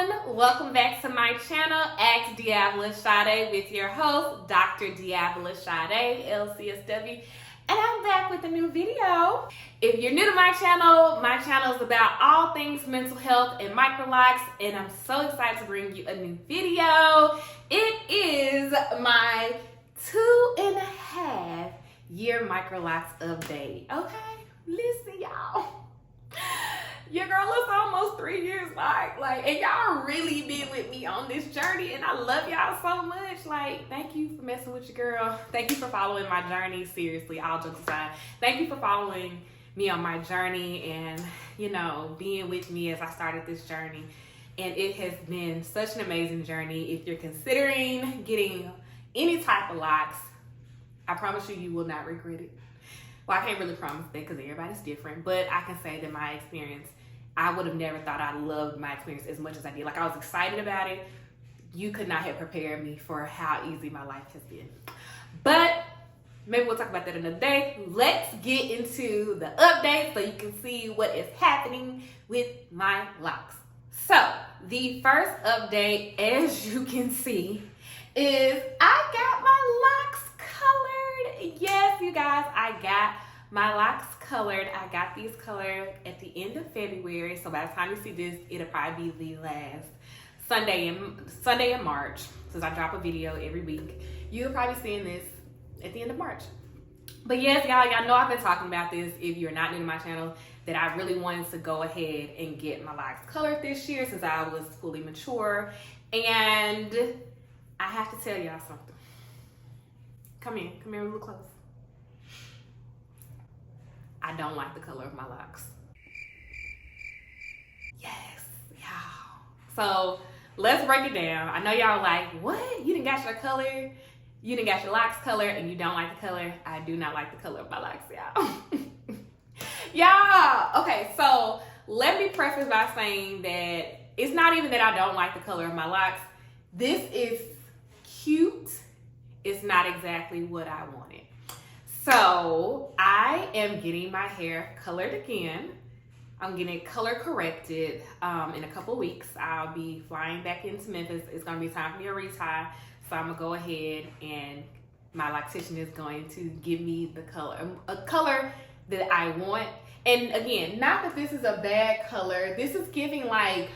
everyone, welcome back to my channel, Ask DeAvila Sadé, with your host, Dr. DeAvila Sadé, LCSW, and I'm back with a new video. If you're new to my channel is about all things mental health and Microlocs, and I'm so excited to bring you a new video. It is my 2.5 year Microlocs update, okay? Listen, y'all. Your girl is almost 3 years back, and y'all really been with me on this journey, and I love y'all so much. Thank you for messing with your girl. Thank you for following my journey. Seriously, all jokes aside, thank you for following me on my journey and, being with me as I started this journey. And it has been such an amazing journey. If you're considering getting any type of locks, I promise you will not regret it. Well, I can't really promise that because everybody's different, but I can say that my experience, I would have never thought I loved my experience as much as I did. I was excited about it. You could not have prepared me for how easy my life has been. But maybe we'll talk about that another day. Let's get into the update so you can see what is happening with my locks. So the first update, as you can see, is I got my locks colored. Yes, you guys, I got my locks colored. I got these colored at the end of February. So by the time you see this, it'll probably be the last Sunday in March, since I drop a video every week. You'll probably be seeing this at the end of March. But yes, y'all know I've been talking about this, if you're not new to my channel, that I really wanted to go ahead and get my locks colored this year since I was fully mature. And I have to tell y'all something. Come here a little close. I don't like the color of my locks. Yes, y'all. So let's break it down. I know y'all like, what? You done got your color? You done got your locks colored and you don't like the color? I do not like the color of my locks, y'all. Y'all, okay, so let me preface by saying that it's not even that I don't like the color of my locks. This is cute. It's not exactly what I wanted. So I am getting my hair colored again. I'm getting it color corrected in a couple weeks. I'll be flying back into Memphis. It's gonna be time for me to retie. So I'm gonna go ahead and my loctician is going to give me the color, a color that I want. And again, not that this is a bad color. This is giving like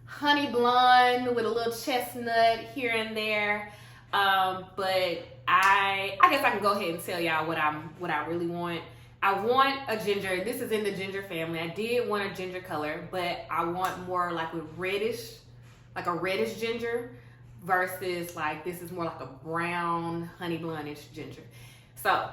honey blonde with a little chestnut here and there. But I guess I can go ahead and tell y'all what I really want. I want a ginger. This is in the ginger family. I did want a ginger color, but I want more like with reddish, like a reddish ginger versus this is more like a brown honey blondish ginger. So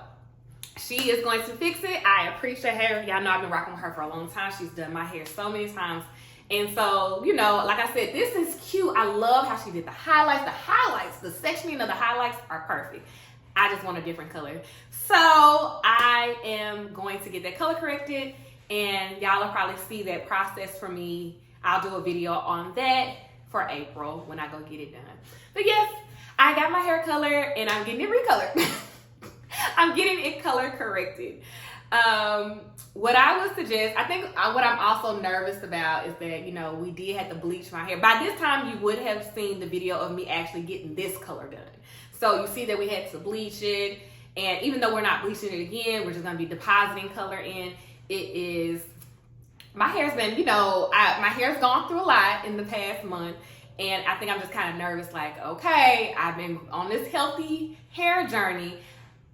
she is going to fix it. I appreciate her. Y'all know I've been rocking with her for a long time. She's done my hair so many times. And so, like I said, this is cute. I love how she did the highlights. The sectioning of the highlights are perfect. I just want a different color. So I am going to get that color corrected, and y'all will probably see that process for me. I'll do a video on that for April when I go get it done. But yes, I got my hair colored and I'm getting it recolored. I'm getting it color corrected. What I would suggest, I think what I'm also nervous about is that, we did have to bleach my hair. By this time, you would have seen the video of me actually getting this color done. So you see that we had to bleach it. And even though we're not bleaching it again, we're just going to be depositing color in. My hair's been, my hair's gone through a lot in the past month. And I think I'm just kind of nervous, okay, I've been on this healthy hair journey.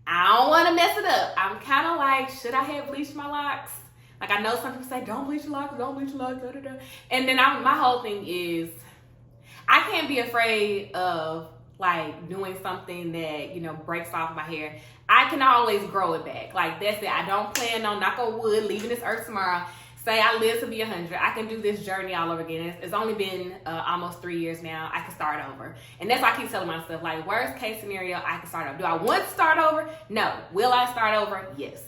I don't want to mess it up. I'm kind of like, should I have bleached my locks? I know some people say, don't bleach your locks, don't bleach your locks, da, da, da. And then my whole thing is, I can't be afraid of doing something that, breaks off my hair. I can always grow it back. That's it. I don't plan on, knock on wood, leaving this earth tomorrow. Say I live to be 100. I can do this journey all over again. It's only been almost 3 years now. I can start over. And that's why I keep telling myself, worst case scenario, I can start over. Do I want to start over? No. Will I start over? Yes.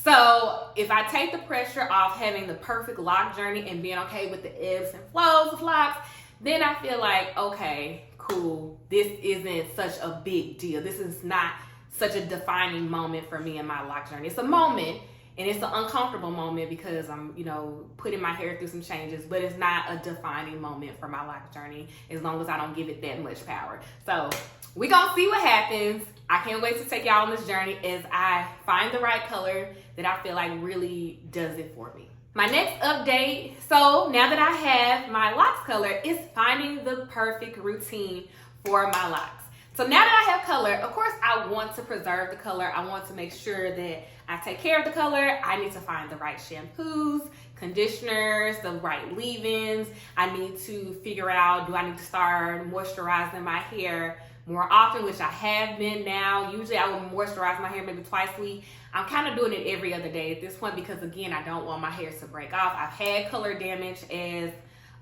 So if I take the pressure off having the perfect lock journey and being okay with the ebbs and flows of locks, then I feel like, okay, cool. This isn't such a big deal. This is not such a defining moment for me in my lock journey. It's a moment, And it's an uncomfortable moment because I'm, you know, putting my hair through some changes, but it's not a defining moment for my lock journey as long as I don't give it that much power. So we gonna see what happens. I can't wait to take y'all on this journey as I find the right color that I feel like really does it for me. My next update, so now that I have my locks color, is finding the perfect routine for my locks. So now that I have color, of course I want to preserve the color. I want to make sure that I take care of the color. I need to find the right shampoos, conditioners, the right leave-ins. I need to figure out, do I need to start moisturizing my hair more often, which I have been now. Usually I will moisturize my hair maybe twice a week. I'm kind of doing it every other day at this point because, again, I don't want my hair to break off. I've had color damage as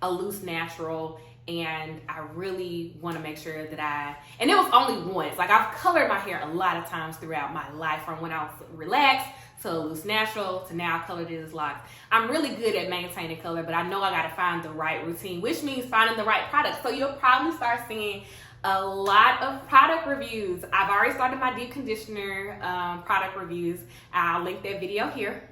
a loose natural, and I really want to make sure that and it was only once. Like, I've colored my hair a lot of times throughout my life, from when I was relaxed to a loose natural to now colored it as locks. I'm really good at maintaining color, but I know I got to find the right routine, which means finding the right product. So you'll probably start seeing a lot of product reviews. I've already started my deep conditioner product reviews. I'll link that video here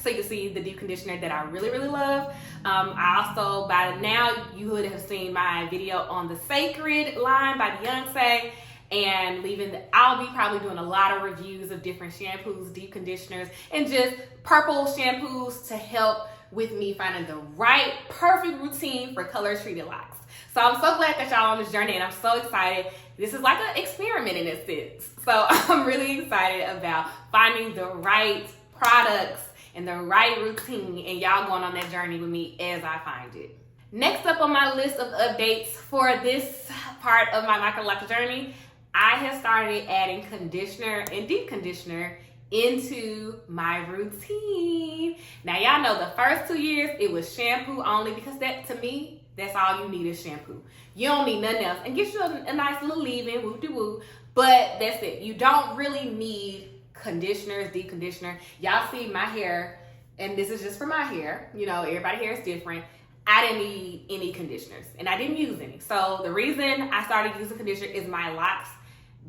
so you can see the deep conditioner that I really, really love. I also, by now, you would have seen my video on the Sacred line by Beyonce, and I'll be probably doing a lot of reviews of different shampoos, deep conditioners, and just purple shampoos to help with me finding the right, perfect routine for color treated locks. So I'm so glad that y'all on this journey, and I'm so excited. This is like an experiment in a sense. So I'm really excited about finding the right products and the right routine, and y'all going on that journey with me as I find it. Next up on my list of updates for this part of my Microlocs journey, I have started adding conditioner and deep conditioner into my routine. Now, y'all know the first 2 years it was shampoo only, because that, to me, that's all you need is shampoo. You don't need nothing else. And get you a nice little leave-in, whoop-de-woo, but that's it. You don't really need conditioners, deep conditioner. Y'all see my hair, and this is just for my hair. You know, everybody's hair is different. I didn't need any conditioners, and I didn't use any. So the reason I started using conditioner is my locks,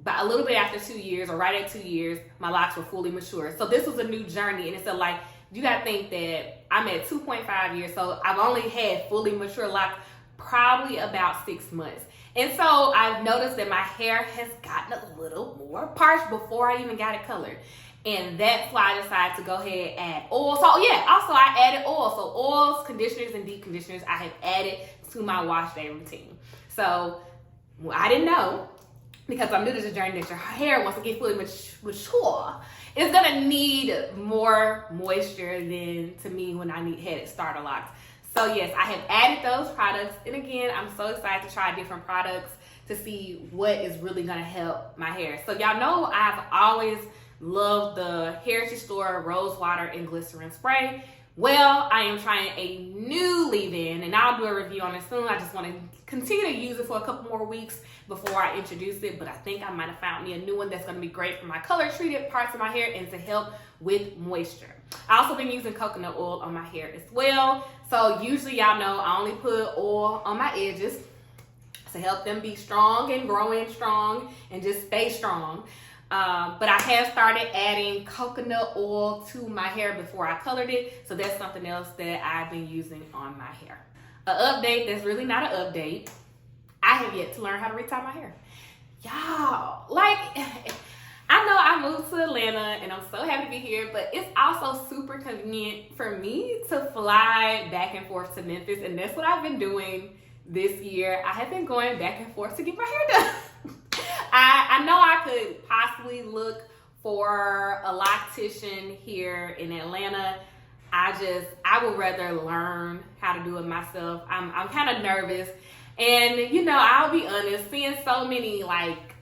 but a little bit after 2 years, or right at 2 years, my locks were fully mature. So this was a new journey, and it's like, you gotta think that I'm at 2.5 years, so I've only had fully mature locks probably about 6 months. And so I've noticed that my hair has gotten a little more parched before I even got it colored. And that's why I decided to go ahead and add oil. So yeah, also I added oil. So oils, conditioners, and deep conditioners I have added to my wash day routine. So I didn't know, because I'm new to the journey, that your hair, once it gets fully mature, it's gonna need more moisture than, to me, when I had starter locks. So yes, I have added those products, and again, I'm so excited to try different products to see what is really gonna help my hair. So y'all know I've always loved the Heritage Store Rose Water and Glycerin Spray. Well, I am trying a new leave-in, and I'll do a review on it soon. I just want to continue to use it for a couple more weeks before I introduce it, but I think I might have found me a new one that's going to be great for my color-treated parts of my hair and to help with moisture. I also been using coconut oil on my hair as well. So usually, y'all know I only put oil on my edges to help them be strong and growing strong and just stay strong. But I have started adding coconut oil to my hair before I colored it. So that's something else that I've been using on my hair. An update that's really not an update. I have yet to learn how to retie my hair. Y'all, like, I know I moved to Atlanta and I'm so happy to be here, but it's also super convenient for me to fly back and forth to Memphis. And that's what I've been doing this year. I have been going back and forth to get my hair done. I know I could possibly look for a loctician here in Atlanta. I would rather learn how to do it myself. I'm kind of nervous. And, you know, I'll be honest, seeing so many, like,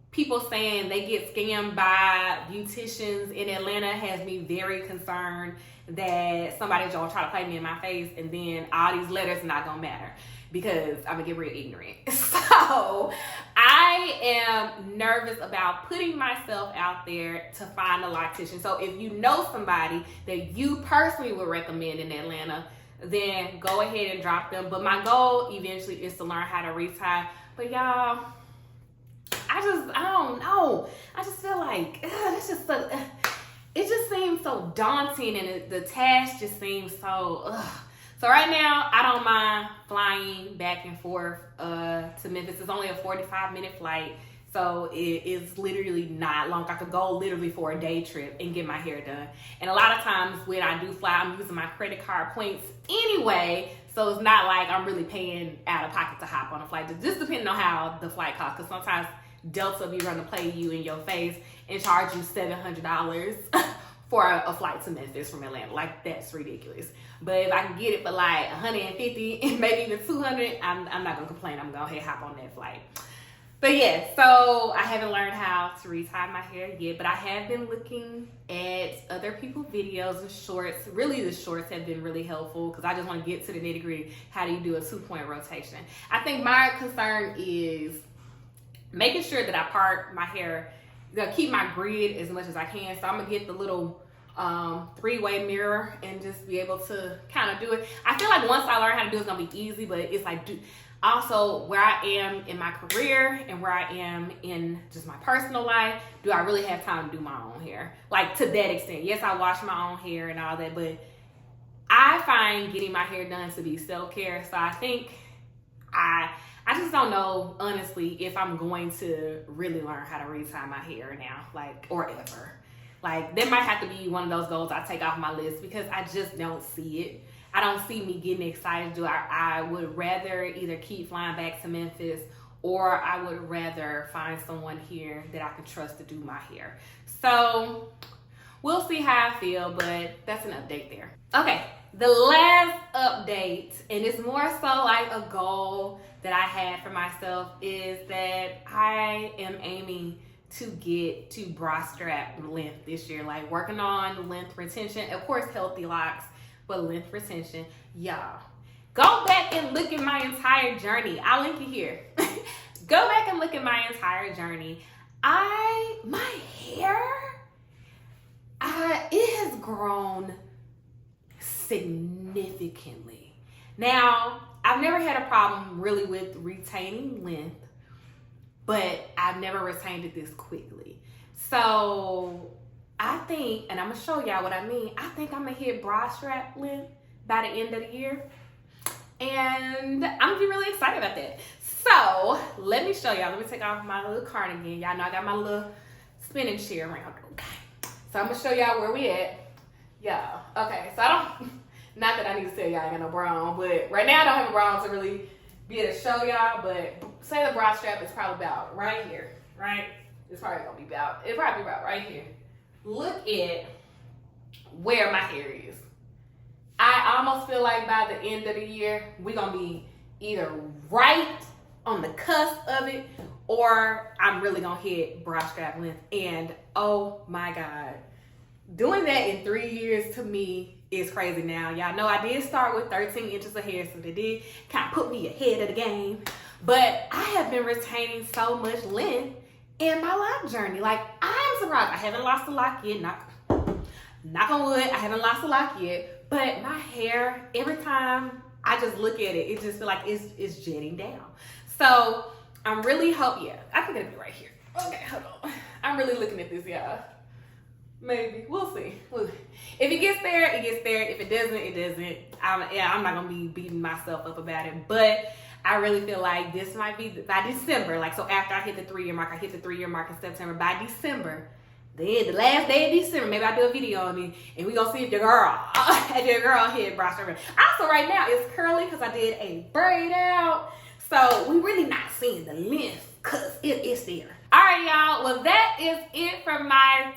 people saying they get scammed by beauticians in Atlanta has me very concerned that somebody's gonna try to play me in my face, and then all these letters not gonna matter, because I'm gonna get real ignorant. So I am nervous about putting myself out there to find a loctician. So if you know somebody that you personally would recommend in Atlanta, then go ahead and drop them. But my goal eventually is to learn how to retie. But y'all, I don't know. I just feel like it's just it just seems so daunting, and the task just seems so, ugh. So right now, I don't mind flying back and forth to Memphis. It's only a 45-minute flight, so it is literally not long. I could go literally for a day trip and get my hair done. And a lot of times when I do fly, I'm using my credit card points anyway, so it's not like I'm really paying out of pocket to hop on a flight. Just depending on how the flight costs, because sometimes Delta be running to play you in your face and charge you $700 for a flight to Memphis from Atlanta. Like, that's ridiculous. But if I can get it for like 150 and maybe even 200, I'm not gonna complain. I'm gonna hop on that flight. But yeah, so I haven't learned how to retie my hair yet, but I have been looking at other people's videos and shorts. Really, the shorts have been really helpful because I just want to get to the nitty gritty. How do you do a 2-point rotation? I think my concern is making sure that I part my hair, keep my grid as much as I can. So I'm gonna get the little 3-way mirror and just be able to kind of do it. I feel like once I learn how to do it, it's gonna be easy, but it's like, also where I am in my career and where I am in just my personal life, do I really have time to do my own hair? Like, to that extent. Yes, I wash my own hair and all that, but I find getting my hair done to be self-care. So I think I just don't know, honestly, if I'm going to really learn how to retie my hair now, like, or ever. Like, that might have to be one of those goals I take off my list because I just don't see it. I don't see me getting excited to do it. I would rather either keep flying back to Memphis, or I would rather find someone here that I can trust to do my hair. So we'll see how I feel, but that's an update there. Okay, the last update, and it's more so like a goal that I had for myself, is that I am aiming to get to bra strap length this year. Like, working on length retention, of course healthy locks, but length retention. Y'all, go back and look at my entire journey. I'll link it here. Go back and look at my entire journey. My hair, it has grown significantly. Now, I've never had a problem really with retaining length, but I've never retained it this quickly. So I think, and I'm gonna show y'all what I mean, I think I'm gonna hit bra strap length by the end of the year. And I'm gonna be really excited about that. So let me show y'all. Let me take off my little cardigan. Y'all know I got my little spinning chair around. Okay. So I'm gonna show y'all where we at. Y'all. Okay, so not that I need to tell y'all I got no bra on, but right now I don't have a bra on to really be able to show y'all, but say the bra strap is probably about right here, right? It's probably gonna be about, it'll probably be about right here. Look at where my hair is. I almost feel like by the end of the year, we're gonna be either right on the cusp of it, or I'm really gonna hit bra strap length. And oh my God, doing that in 3 years to me is crazy. Now, y'all know I did start with 13 inches of hair, so they did kind of put me ahead of the game. But I have been retaining so much length in my lock journey. Like, I'm surprised. I haven't lost a lock yet. Knock on wood, I haven't lost a lock yet. But my hair, every time I just look at it, it just feel like it's jetting down. So I'm really yeah, I think it'll be right here. Okay, hold on. I'm really looking at this, y'all. Maybe. We'll see. If it gets there, it gets there. If it doesn't, it doesn't. I'm not going to be beating myself up about it. But I really feel like this might be by December. Like, so after I hit the 3-year mark, I hit the 3-year mark in September. By December, the last day of December, maybe I'll do a video on it, and we're going to see if your girl hit bra strap. Also, right now, it's curly because I did a braid out. So we really not seeing the length because it's there. All right, y'all. Well, that is it for my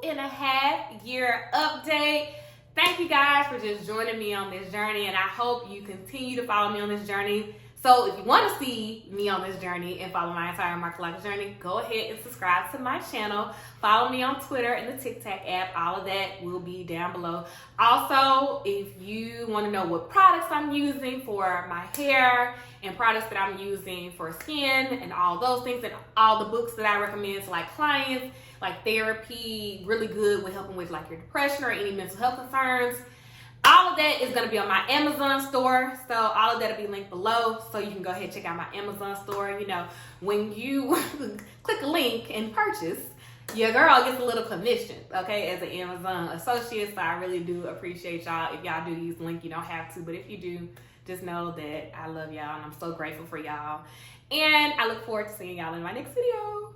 2.5-year update. Thank you guys for just joining me on this journey, and I hope you continue to follow me on this journey. So if you want to see me on this journey and follow my entire Microlocs journey, go ahead and subscribe to my channel. Follow me on Twitter and the TikTok app. All of that will be down below. Also, if you want to know what products I'm using for my hair and products that I'm using for skin and all those things, and all the books that I recommend to like clients, like Therapy, really good with helping with like your depression or any mental health concerns. All of that is going to be on my Amazon store. So all of that will be linked below. So you can go ahead and check out my Amazon store. You know, when you click a link and purchase, your girl gets a little commission, okay, as an Amazon associate. So I really do appreciate y'all. If y'all do use the link, you don't have to, but if you do, just know that I love y'all and I'm so grateful for y'all. And I look forward to seeing y'all in my next video.